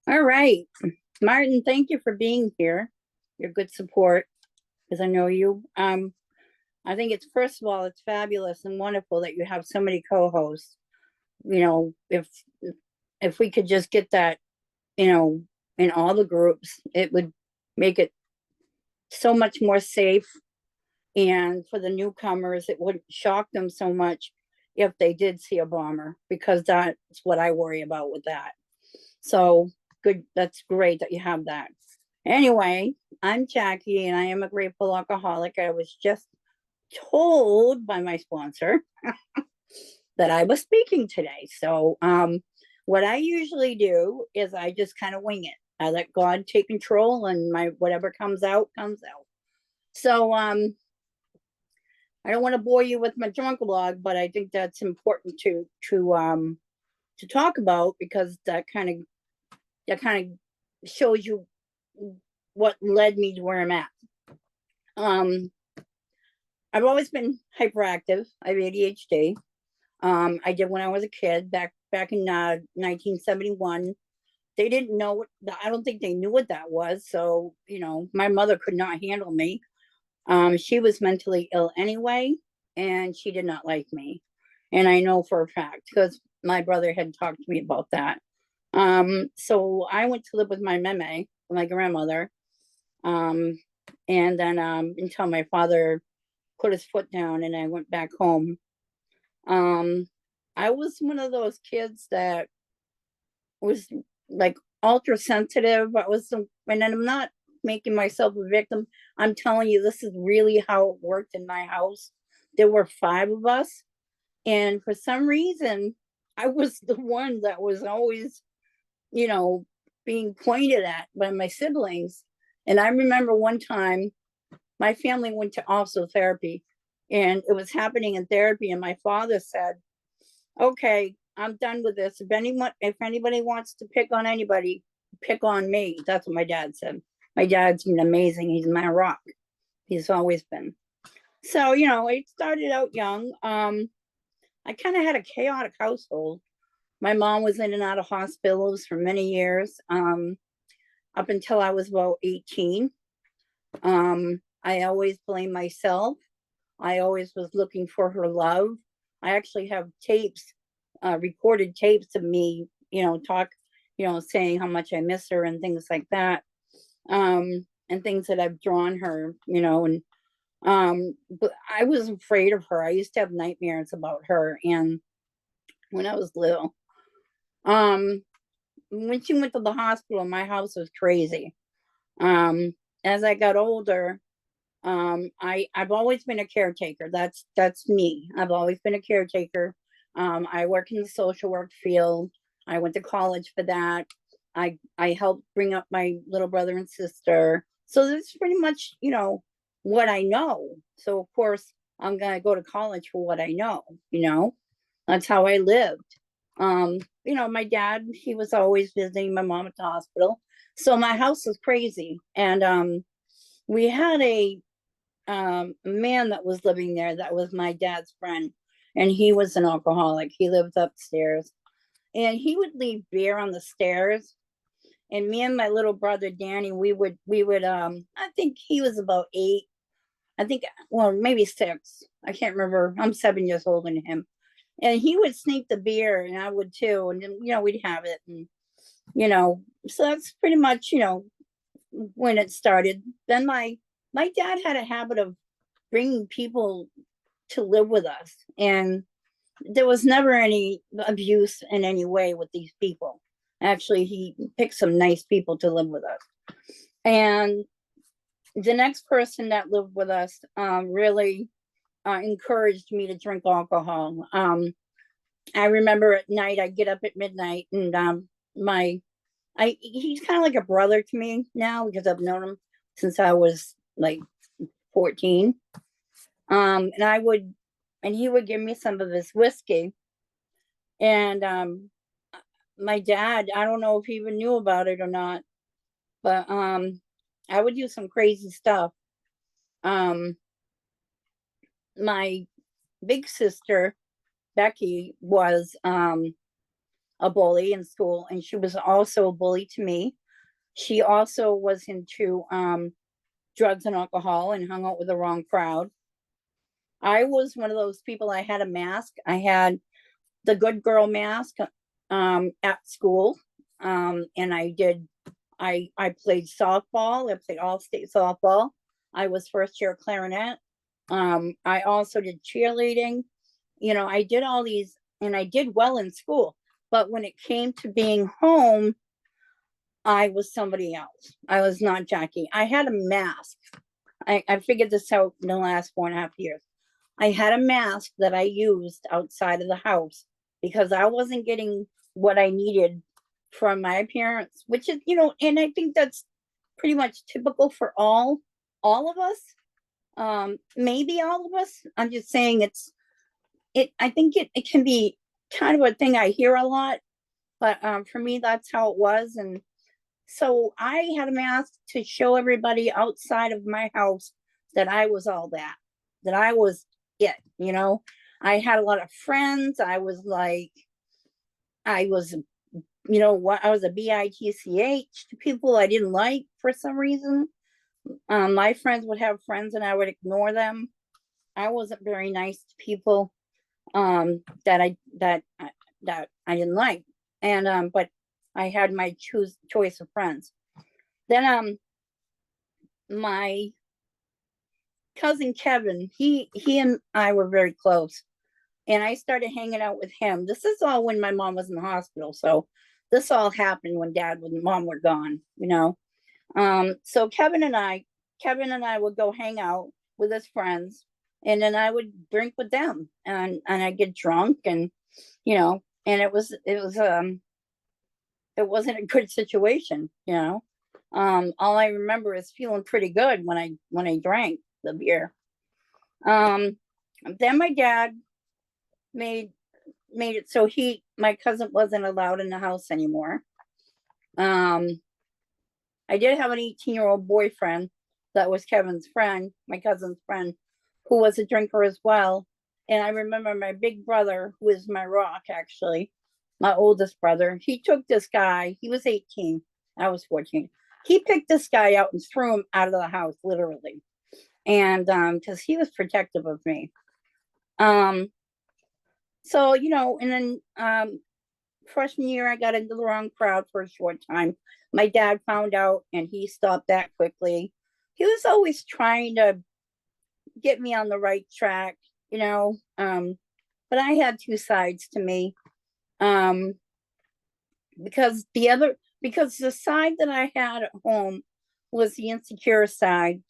All right. Martin, thank you for being here. Your good support, because I know you. I think it's first of all, it's fabulous and wonderful that you have so many co-hosts. You know, if we could just get that, you know, in all the groups, it would make it so much more safe. And for the newcomers, it wouldn't shock them so much if they did see a bomber, because that's what I worry about with that. So good. That's great that you have that. Anyway, I'm Jackie and I am a grateful alcoholic. I was just told by my sponsor that I was speaking today. So, what I usually do is I just kind of wing it. I let God take control, and my whatever comes out comes out. So, I don't want to bore you with my drunk log, but I think that's important to talk about, because that kind of shows you what led me to where I'm at. Um, I've always been hyperactive. I have ADHD. I did when I was a kid, back in 1971. They didn't know what, I don't think they knew what that was. So, my mother could not handle me. She was mentally ill anyway, and she did not like me. And I know for a fact because my brother had talked to me about that. So I went to live with my meme, my grandmother, um, and then until my father put his foot down and I went back home. Um, I was one of those kids that was like ultra sensitive. And I'm not making myself a victim. I'm telling you, this is really how it worked in my house. There were five of us, and for some reason, I was the one that was always, you know, being pointed at by my siblings. And I remember one time my family went to also therapy, and it was happening in therapy, and my father said, okay, I'm done with this. If anybody wants to pick on anybody, pick on me. That's what my dad said. My dad's been amazing. He's my rock. He's always been. So, it started out young. I kind of had a chaotic household. My mom was in and out of hospitals for many years, up until I was about 18. I always blamed myself. I always was looking for her love. I actually have tapes, recorded tapes of me, saying how much I miss her and things like that, and things that I've drawn her, and but I was afraid of her. I used to have nightmares about her, and when I was little, um, when she went to the hospital, my house was crazy. Um, as I got older, I've always been a caretaker. That's me. I've always been a caretaker. I work in the social work field. I went to college for that. I helped bring up my little brother and sister. So that's pretty much, what I know. So of course I'm gonna go to college for what I know, That's how I lived. My dad, he was always visiting my mom at the hospital. So my house was crazy. And we had a man that was living there that was my dad's friend, and he was an alcoholic. He lived upstairs, and he would leave beer on the stairs. And me and my little brother Danny, we would I think he was about 8. I think, well, maybe 6. I can't remember. I'm 7 years older than him. And he would sneak the beer, and I would too. And then, we'd have it. And, so that's pretty much, when it started. Then my dad had a habit of bringing people to live with us, and there was never any abuse in any way with these people. Actually, he picked some nice people to live with us. And the next person that lived with us really encouraged me to drink alcohol. I remember at night I get up at midnight, and my I he's kind of like a brother to me now, because I've known him since I was like 14. And he would give me some of his whiskey. And my dad, I don't know if he even knew about it or not, but I would do some crazy stuff. Um, my big sister Becky was a bully in school, and she was also a bully to me. She also was into drugs and alcohol and hung out with the wrong crowd. I was one of those people. I had a mask. I had the good girl mask at school, and I played softball. I played all state softball. I was first year clarinet. I also did cheerleading. I did all these, and I did well in school. But when it came to being home, I was somebody else. I was not Jackie. I had a mask. I figured this out in the last 4.5 years. I had a mask that I used outside of the house because I wasn't getting what I needed from my appearance, which is, and I think that's pretty much typical for all of us. Maybe all of us. I'm just saying I think it can be kind of a thing I hear a lot, but for me that's how it was. And so I had a mask to show everybody outside of my house that I was all that I was it. I had a lot of friends. I was like, I was, what I was a bitch to people I didn't like for some reason. My friends would have friends and I would ignore them. I wasn't very nice to people that I didn't like. And but I had my choice of friends. Then my cousin Kevin, he and I were very close. And I started hanging out with him. This is all when my mom was in the hospital. So this all happened when dad and mom were gone. So Kevin and I would go hang out with his friends, and then I would drink with them, and I'd get drunk, and and it wasn't a good situation. All I remember is feeling pretty good when I drank the beer. Um, then my dad made it so my cousin wasn't allowed in the house anymore. Um, I did have an 18-year-old boyfriend that was Kevin's friend, my cousin's friend, who was a drinker as well. And I remember my big brother, who is my rock, actually, my oldest brother, he took this guy. He was 18. I was 14. He picked this guy out and threw him out of the house, literally. And because he was protective of me. So, and then freshman year, I got into the wrong crowd for a short time. My dad found out and he stopped that quickly. He was always trying to get me on the right track. But I had two sides to me. Um, because the side that I had at home was the insecure side,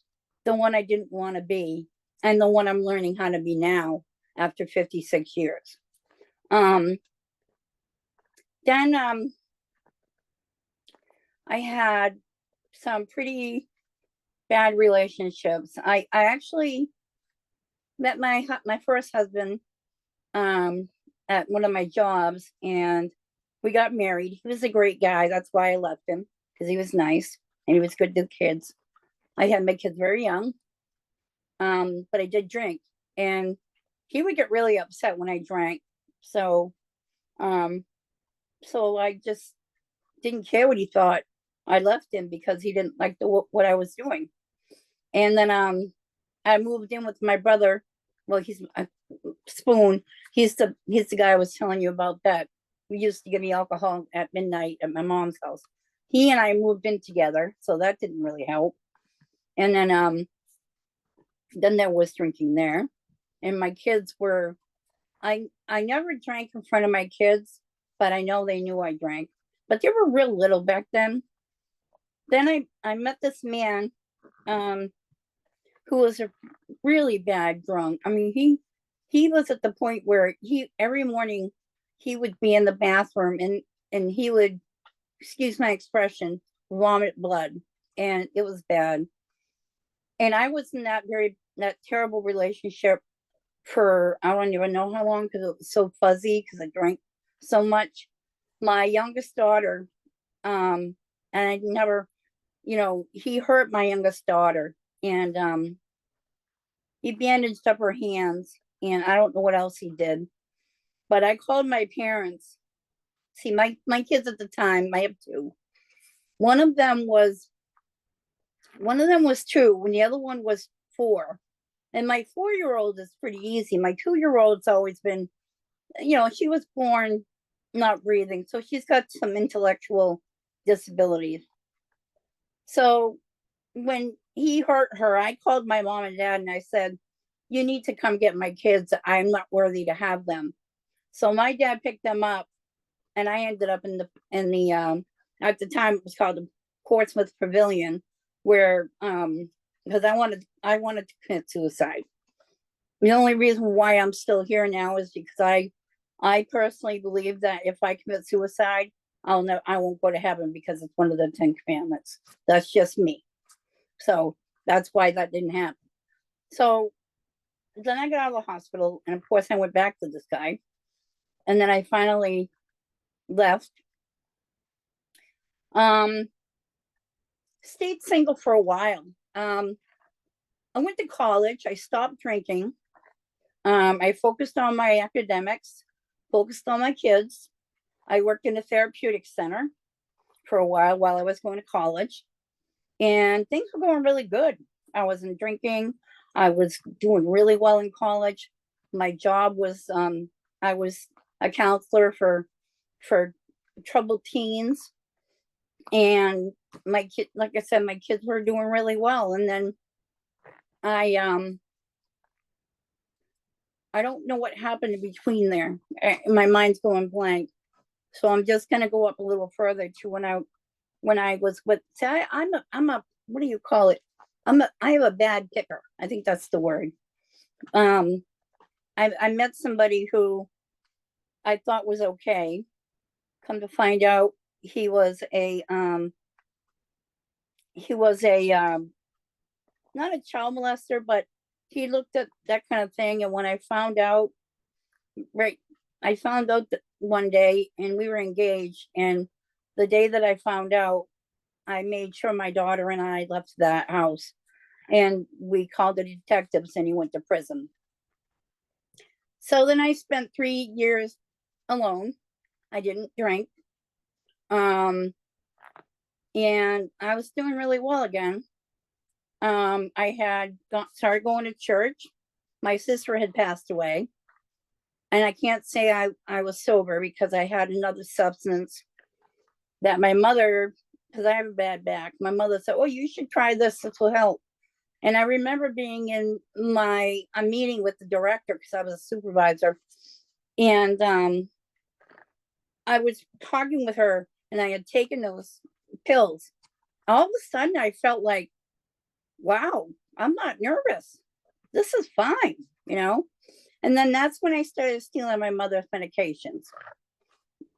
the one I didn't want to be, and the one I'm learning how to be now after 56 years. Then I had some pretty bad relationships. I actually met my first husband at one of my jobs, and we got married. He was a great guy. That's why I left him, because he was nice and he was good to the kids. I had my kids very young, but I did drink, and he would get really upset when I drank. So, um, so I just didn't care what he thought. I left him because he didn't like what I was doing. And then I moved in with my brother. Well, he's a Spoon. He's the guy I was telling you about that. We used to give me alcohol at midnight at my mom's house. He and I moved in together, so that didn't really help. And then there was drinking there. And my kids were I never drank in front of my kids, but I know they knew I drank. But they were real little back then. Then I met this man um who was a really bad drunk. I mean, he was at the point where he every morning he would be in the bathroom, and he would, excuse my expression, vomit blood, and it was bad. And I was in that terrible relationship for I don't even know how long, because it was so fuzzy because I drank so much. My youngest daughter, and I never, he hurt my youngest daughter, and he bandaged up her hands, and I don't know what else he did. But I called my parents, See, my kids at the time, I have two. One of them was one of them was two, when the other one was four. And my 4-year-old is pretty easy. My 2-year-old's always been, she was born not breathing, so she's got some intellectual disabilities. So when he hurt her, I called my mom and dad and I said, "You need to come get my kids. I'm not worthy to have them." So my dad picked them up, and I ended up in the at the time it was called the Portsmouth Pavilion, where because I wanted to commit suicide. The only reason why I'm still here now is because I personally believe that if I commit suicide, I won't go to heaven because it's one of the 10 commandments. That's just me. So that's why that didn't happen. So then I got out of the hospital, and of course I went back to this guy, and then I finally left. Um, Stayed single for a while. I went to college. I stopped drinking. I focused on my academics, focused on my kids. I worked in a therapeutic center for a while I was going to college, and things were going really good. I wasn't drinking. I was doing really well in college. My job was I was a counselor for troubled teens, and my kid, like I said, my kids were doing really well. And then I I don't know what happened in between there. My mind's going blank. So I'm just gonna go up a little further to when I was with. See, I'm a what do you call it? I have a bad picker. I think that's the word. Um, I met somebody who I thought was okay. Come to find out, he was a not a child molester, but he looked at that kind of thing. And when I found out, right, I found out that one day, and we were engaged. And the day that I found out, I made sure my daughter and I left that house, and we called the detectives, and he went to prison. So then I spent 3 years alone. I didn't drink. Um, and I was doing really well again. I had started going to church. My sister had passed away, and I can't say I was sober because I had another substance that my mother, because I have a bad back, my mother said, "Oh, you should try this. This will help." And I remember being in a meeting with the director because I was a supervisor, and I was talking with her, and I had taken those pills. All of a sudden, I felt like, wow, I'm not nervous. This is fine, you know? And then that's when I started stealing my mother's medications.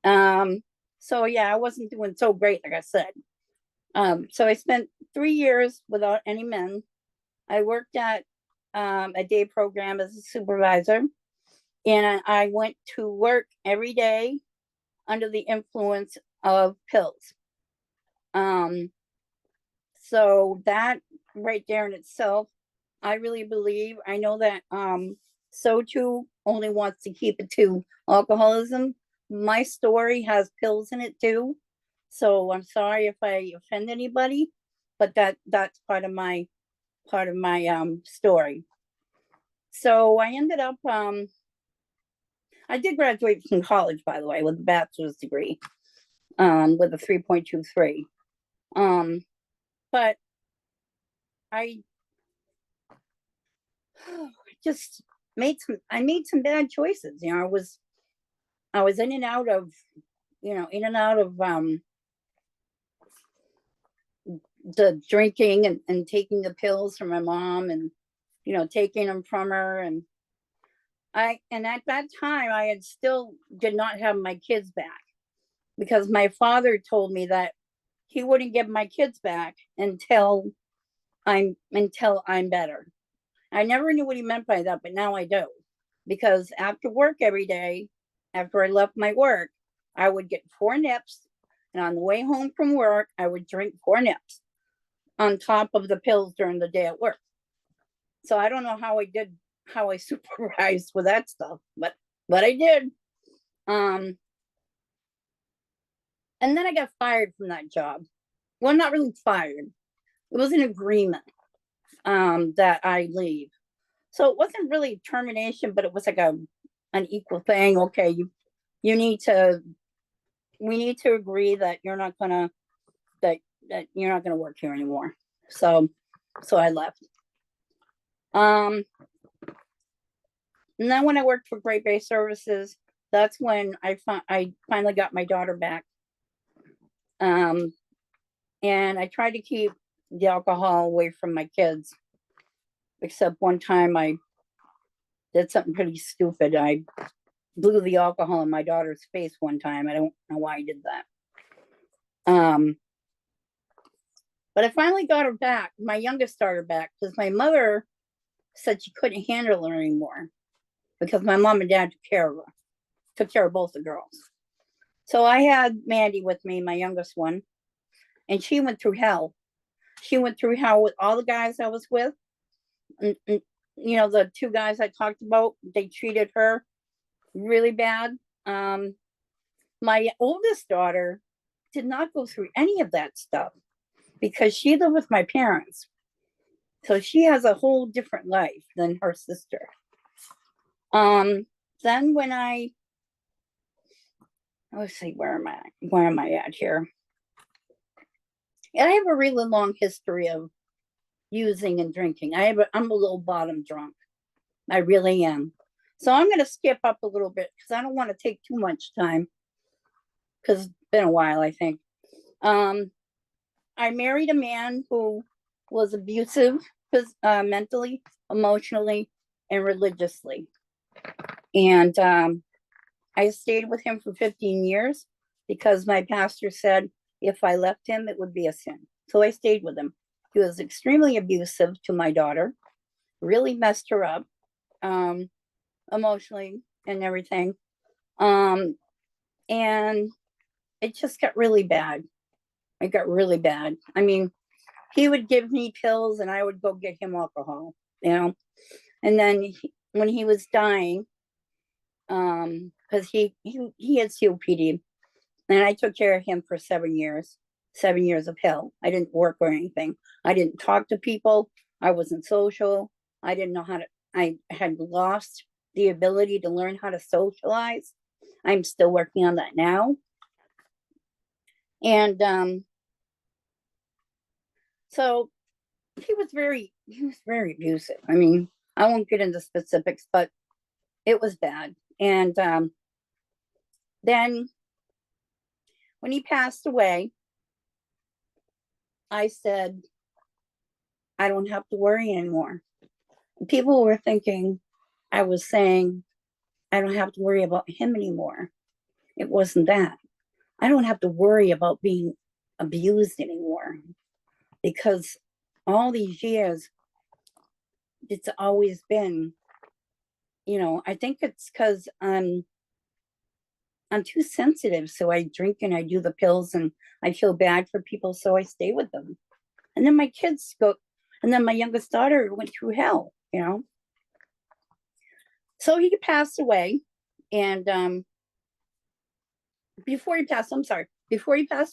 Um, so yeah, I wasn't doing so great, like I said. So I spent 3 years without any men. I worked at a day program as a supervisor, and I went to work every day under the influence of pills. Um, so that right there in itself, I really believe, I know that Sochu only wants to keep it to alcoholism. My story has pills in it too. So I'm sorry if I offend anybody, but that's part of my story. So I ended up I did graduate from college, by the way, with a bachelor's degree, with a 3.23. Um, but I just I made some bad choices. I was in and out of, the drinking and taking the pills from my mom, and taking them from her. And at that time I had still did not have my kids back, because my father told me that he wouldn't give my kids back until I'm better. I never knew what he meant by that, but now I do. Because after work every day, after I left my work, I would get 4 nips. And on the way home from work, I would drink 4 nips on top of the pills during the day at work. So I don't know how I supervised with that stuff, but I did. Um, And then I got fired from that job. Well, not really fired. It was an agreement that I leave. So it wasn't really termination, but it was like an equal thing. Okay, you need to we need to agree that that you're not gonna work here anymore. So I left. Um and then when I worked for Great Bay Services, that's when I finally got my daughter back. Um and I tried to keep the alcohol away from my kids, except one time I did something pretty stupid. I blew the alcohol in my daughter's face one time. I don't know why I did that. But I finally got her back, my youngest daughter back, because my mother said she couldn't handle her anymore because my mom and dad took care of both the girls. So I had Mandy with me, my youngest one, and she went through hell. She went through hell with all the guys I was with. And, the two guys I talked about, they treated her really bad. My oldest daughter did not go through any of that stuff because she lived with my parents. So she has a whole different life than her sister. Then when let's see, where am I at here? And I have a really long history of using and drinking. I'm a little bottom drunk. I really am. So I'm going to skip up a little bit because I don't want to take too much time because it's been a while, I think. I married a man who was abusive mentally, emotionally, and religiously. And I stayed with him for 15 years because my pastor said if I left him, it would be a sin. So I stayed with him. He was extremely abusive to my daughter, really messed her up emotionally and everything. And it just got really bad. It got really bad. I mean, he would give me pills and I would go get him alcohol, you know. And then when he was dying, because he had COPD, and I took care of him for 7 years, 7 years of hell. I didn't work or anything. I didn't talk to people. I wasn't social. I didn't know how to. I had lost the ability to learn how to socialize. I'm still working on that now. And so he was very abusive. I mean, I won't get into specifics, but it was bad. And then when he passed away, I said, I don't have to worry anymore. People were thinking I was saying, I don't have to worry about him anymore. It wasn't that. I don't have to worry about being abused anymore because all these years, it's always been, I think it's because I'm too sensitive. So I drink and I do the pills and I feel bad for people. So I stay with them. And then my kids go, and then my youngest daughter went through hell. So he passed away. And before he passed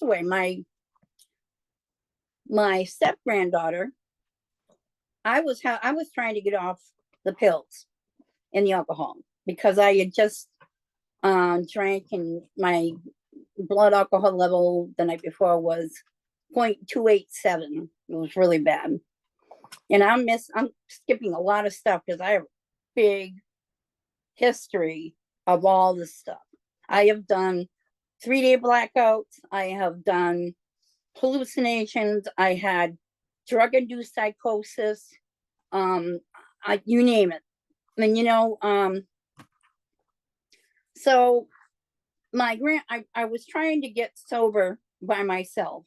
away, my step granddaughter, I was trying to get off the pills and the alcohol because I had just drank and my blood alcohol level the night before was 0.287. It was really bad. And I'm skipping a lot of stuff because I have a big history of all this stuff. I have done 3-day blackouts. I have done hallucinations. I had drug-induced psychosis. You name it. And so I was trying to get sober by myself.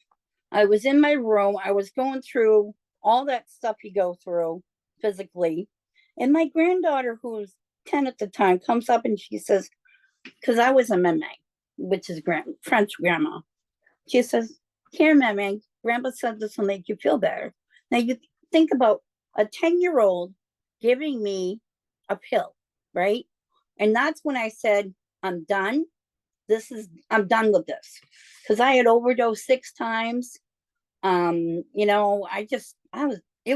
I was in my room. I was going through all that stuff you go through physically. And my granddaughter, who was 10 at the time, comes up and she says, because I was a meme, which is French grandma. She says, here, meme, grandpa said this will make you feel better. Now you think about a 10-year-old giving me a pill, right? And that's when I said, I'm done. I'm done with this. Because I had overdosed 6 times. It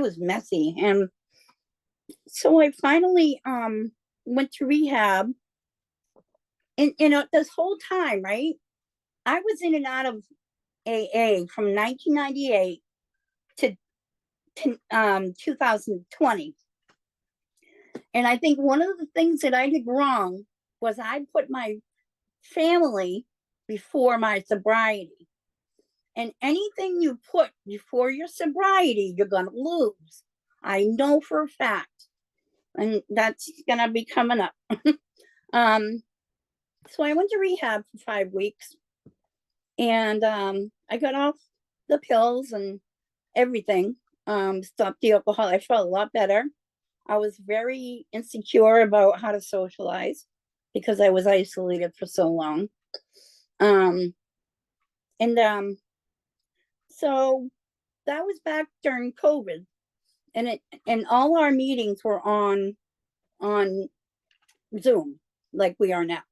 was messy. And so I finally went to rehab. And this whole time, right? I was in and out of AA from 1998 to 2020. And I think one of the things that I did wrong was I put my family before my sobriety. And anything you put before your sobriety, you're going to lose. I know for a fact. And that's going to be coming up. So I went to rehab for 5 weeks. And I got off the pills and everything. Stopped the alcohol. I felt a lot better. I was very insecure about how to socialize because I was isolated for so long. And so that was back during COVID, and all our meetings were on Zoom, like we are now.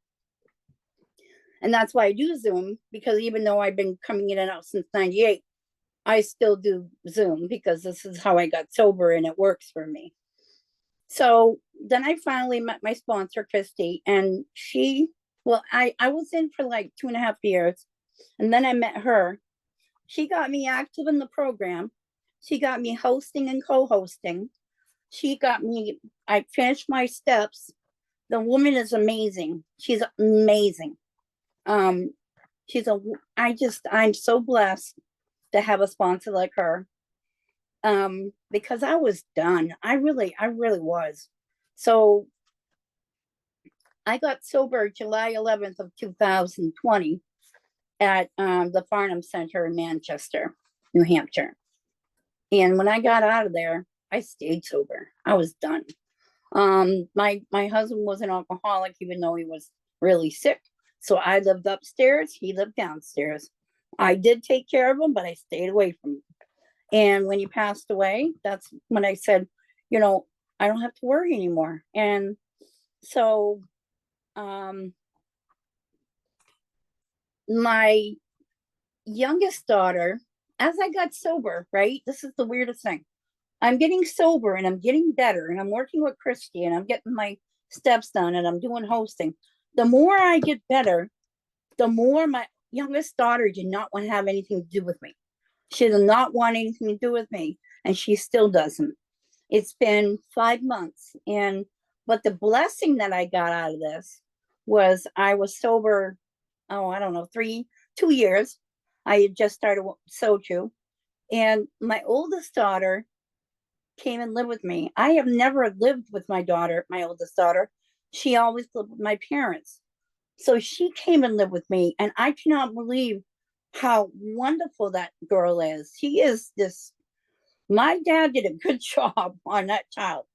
And that's why I do Zoom, because even though I've been coming in and out since 98, I still do Zoom because this is how I got sober and it works for me. So then I finally met my sponsor, Christy, and I was in for like 2.5 years, and then I met her. She got me active in the program. She got me hosting and co-hosting. I finished my steps. The woman is amazing. She's amazing. I'm so blessed to have a sponsor like her. Because I was done. I really was. So I got sober July 11th of 2020 at the Farnham Center in Manchester, New Hampshire. And when I got out of there, I stayed sober. I was done. My husband was an alcoholic, even though he was really sick. So I lived upstairs, he lived downstairs. I did take care of him, but I stayed away from him. And when he passed away, that's when I said, I don't have to worry anymore. And so my youngest daughter, as I got sober, right? This is the weirdest thing. I'm getting sober and I'm getting better and I'm working with Christy and I'm getting my steps done and I'm doing hosting. The more I get better, the more my youngest daughter did not want to have anything to do with me. She did not want anything to do with me, and she still doesn't. It's been 5 months, but the blessing that I got out of this was I was sober, I don't know, 2 years. I had just started soju, and my oldest daughter came and lived with me. I have never lived with my oldest daughter. She always lived with my parents. So she came and lived with me, and I cannot believe how wonderful that girl is. She is this. My dad did a good job on that child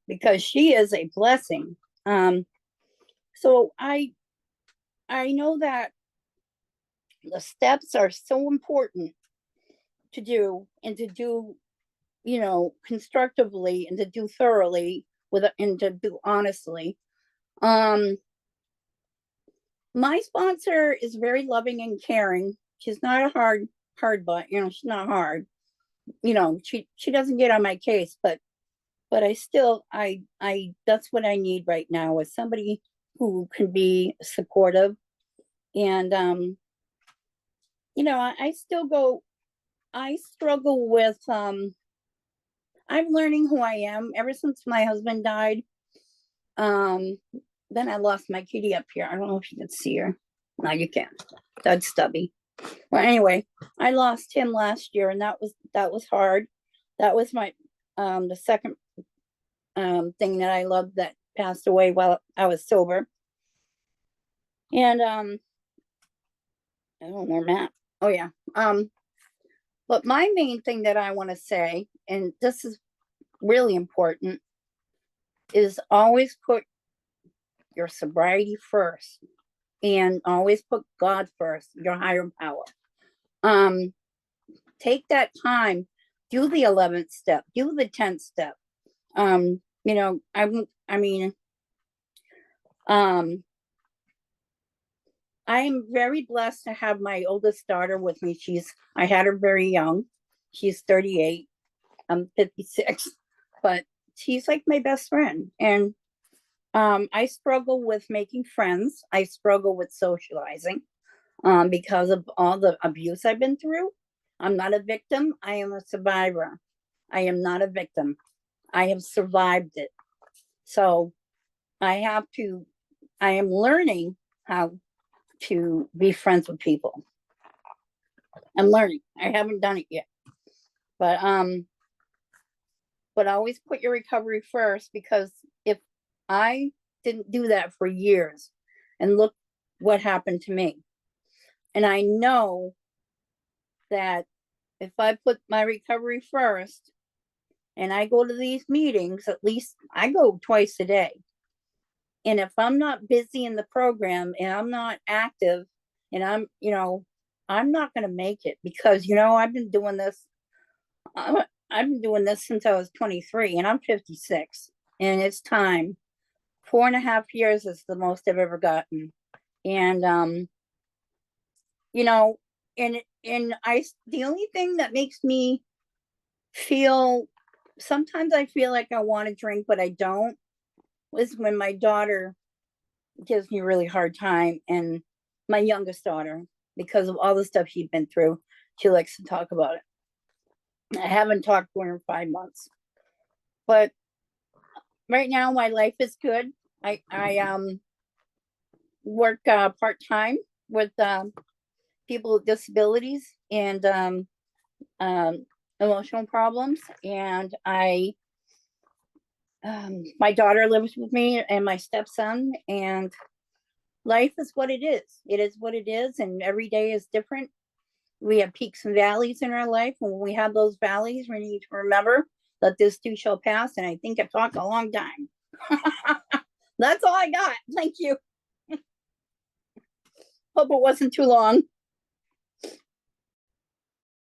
because she is a blessing. So I know that the steps are so important to do, and to do, constructively, and to do thoroughly and to do honestly. My sponsor is very loving and caring. She's not a hard butt, she's not hard. She doesn't get on my case, but I that's what I need right now, is somebody who can be supportive. And I struggle with I'm learning who I am ever since my husband died. Then I lost my kitty up here. I don't know if you can see her. No, you can't. That's Stubby. Well, anyway, I lost him last year, and that was hard. That was my the second thing that I loved that passed away while I was sober. And I don't know where Matt. Oh yeah. But my main thing that I want to say, and this is really important, is always put your sobriety first, and always put God first, your higher power. Take that time, do the 11th step, do the 10th step. I mean, I'm very blessed to have my oldest daughter with me. I had her very young. She's 38. I'm 56, but she's like my best friend. And I struggle with making friends. I struggle with socializing because of all the abuse I've been through. I'm not a victim. I am a survivor. I am not a victim. I have survived it. So I am learning how to be friends with people. I'm learning. I haven't done it yet. But always put your recovery first, because if I didn't do that for years, and look what happened to me. And I know that if I put my recovery first and I go to these meetings, at least I go twice a day. And if I'm not busy in the program and I'm not active and I'm not going to make it, because, I've been doing this. I've been doing this since I was 23 and I'm 56, and it's time. 4.5 years is the most I've ever gotten. And, you know, the only thing that makes me feel, sometimes I feel like I want to drink, but I don't, was when my daughter gives me a really hard time, and my youngest daughter, because of all the stuff she's been through, she likes to talk about it. I haven't talked to her in 5 months, but right now my life is good. I work part-time with people with disabilities and emotional problems, and my daughter lives with me and my stepson, and life is what it is. It is what it is, and every day is different. We have peaks and valleys in our life. When we have those valleys, we need to remember that this too shall pass. And I think I've talked a long time. That's all I got. Thank you. Hope it wasn't too long.